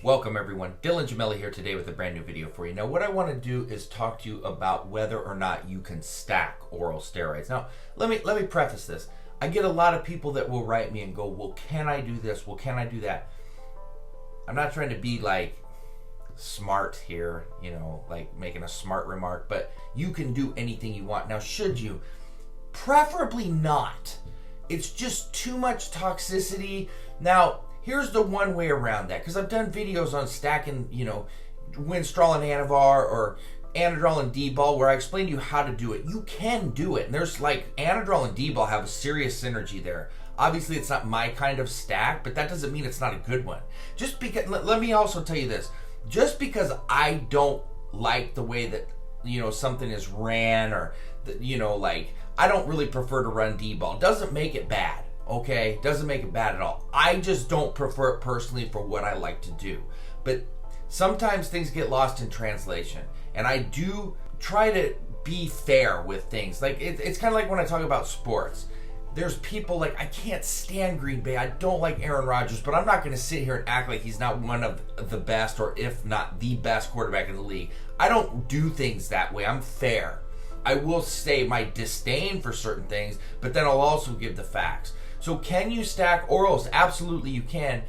Welcome everyone, Dylan Gemelli here today with a brand new video for you. Now what I want to do is talk to you about whether or not you can stack oral steroids. Now let me preface this. I get a lot of people that will write me and go, well, can I do this? Well, can I do that? I'm not trying to be like smart here, like making a smart remark, but you can do anything you want. Now should you? Preferably not. It's just too much toxicity. Now here's the one way around that, because I've done videos on stacking, Winstrol and Anavar or Anadrol and D-ball where I explain to you how to do it. You can do it. And there's like Anadrol and D-ball have a serious synergy there. Obviously, it's not my kind of stack, but that doesn't mean it's not a good one. Just because, let me also tell you this. Just because I don't like the way that, something is ran or, I don't really prefer to run D-ball, doesn't make it bad. Okay, doesn't make it bad at all. I just don't prefer it personally for what I like to do. But sometimes things get lost in translation, and I do try to be fair with things. Like it's kind of like when I talk about sports. There's people like, I can't stand Green Bay. I don't like Aaron Rodgers, but I'm not going to sit here and act like he's not one of the best, or if not the best quarterback in the league. I don't do things that way. I'm fair. I will say my disdain for certain things, but then I'll also give the facts. So can you stack orals? Absolutely you can,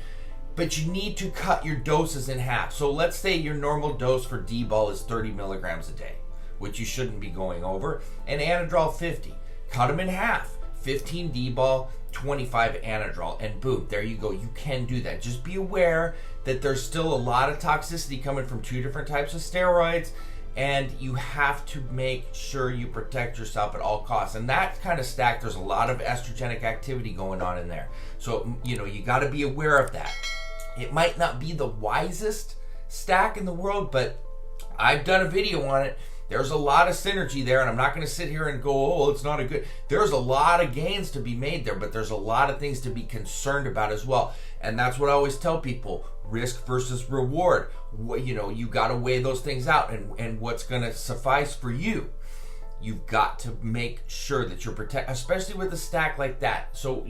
but you need to cut your doses in half. So let's say your normal dose for D-ball is 30 milligrams a day, which you shouldn't be going over, and Anadrol 50. Cut them in half. 15 D-ball, 25 Anadrol, and boom, there you go. You can do that. Just be aware that there's still a lot of toxicity coming from two different types of steroids, and you have to make sure you protect yourself at all costs. And that kind of stack, there's a lot of estrogenic activity going on in there. So, you got to be aware of that. It might not be the wisest stack in the world, but I've done a video on it. There's a lot of synergy there, and I'm not going to sit here and go, oh, it's not a good. There's a lot of gains to be made there, but there's a lot of things to be concerned about as well. And that's what I always tell people, risk versus reward. You got to weigh those things out, and what's going to suffice for you. You've got to make sure that you're protected, especially with a stack like that. So,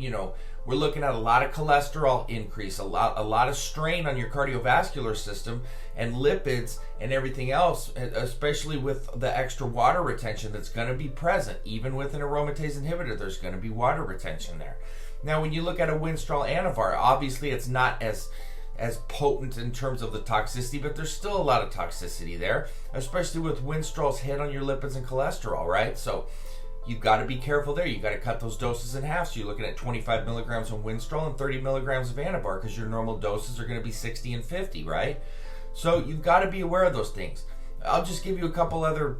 we're looking at a lot of cholesterol increase, a lot of strain on your cardiovascular system and lipids and everything else, especially with the extra water retention that's going to be present. Even with an aromatase inhibitor, there's going to be water retention there. Now, when you look at a Winstrol Anavar, obviously it's not as potent in terms of the toxicity, but there's still a lot of toxicity there, especially with Winstrol's hit on your lipids and cholesterol, right? So you've got to be careful there. You've got to cut those doses in half. So you're looking at 25 milligrams of Winstrol and 30 milligrams of Anavar, because your normal doses are going to be 60 and 50, right? So you've got to be aware of those things. I'll just give you a couple other,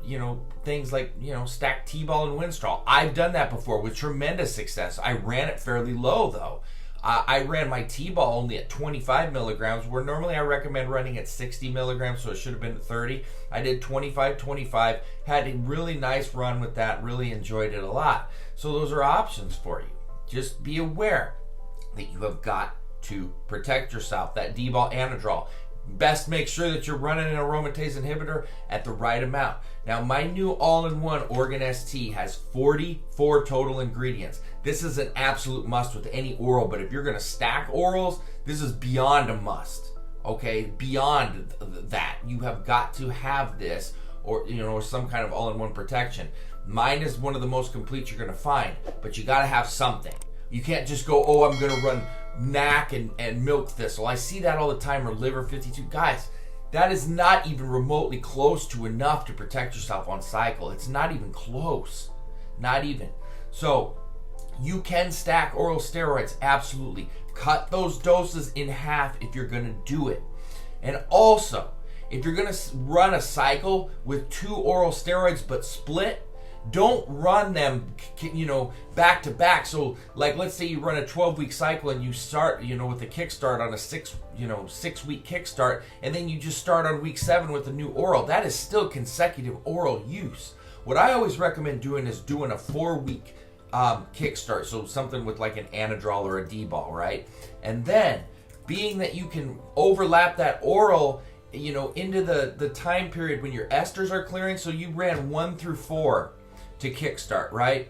things like, stack T-ball and Winstrol. I've done that before with tremendous success. I ran it fairly low though. I ran my T-ball only at 25 milligrams, where normally I recommend running at 60 milligrams, so it should have been at 30. I did 25, had a really nice run with that, really enjoyed it a lot. So those are options for you. Just be aware that you have got to protect yourself. That D-ball Anadrol, best make sure that you're running an aromatase inhibitor at the right amount. Now, my new all-in-one Organ ST has 44 total ingredients. This is an absolute must with any oral, but if you're going to stack orals, this is beyond a must. Okay, beyond that, you have got to have this, or some kind of all-in-one protection. Mine is one of the most complete you're going to find, but you got to have something. You can't just go, oh, I'm going to run NAC and milk thistle. I see that all the time, or liver 52. Guys, that is not even remotely close to enough to protect yourself on cycle. It's not even close. Not even. So you can stack oral steroids, absolutely. Cut those doses in half if you're going to do it. And also, if you're going to run a cycle with 2 oral steroids but split, don't run them, back to back. So, like, let's say you run a 12-week cycle and you start, with a kickstart on a 6-week kickstart, and then you just start on week 7 with a new oral. That is still consecutive oral use. What I always recommend doing is doing a 4-week kickstart. So something with like an Anadrol or a D-ball, right? And then, being that you can overlap that oral, into the time period when your esters are clearing. So you ran 1 through 4 to kickstart, right?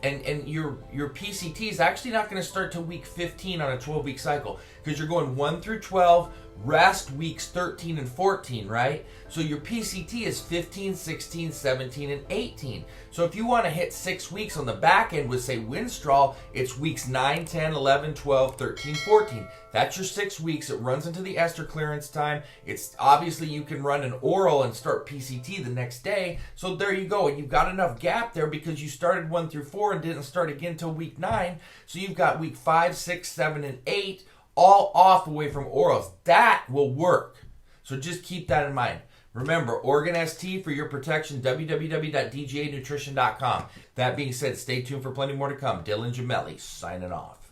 And your PCT is actually not going to start till week 15 on a 12-week cycle, because you're going 1 through 12 rest weeks 13 and 14, right? So your PCT is 15, 16, 17, and 18. So if you want to hit 6 weeks on the back end with, say, Winstrol, it's weeks 9, 10, 11, 12, 13, 14. That's your 6 weeks. It runs into the ester clearance time. It's obviously you can run an oral and start PCT the next day. So there you go. And you've got enough gap there because you started 1 through 4 and didn't start again until week 9. So you've got week 5, 6, 7, and 8 all off away from orals. That will work. So just keep that in mind. Remember, Organ ST for your protection, www.dganutrition.com. That being said, stay tuned for plenty more to come. Dylan Gemelli signing off.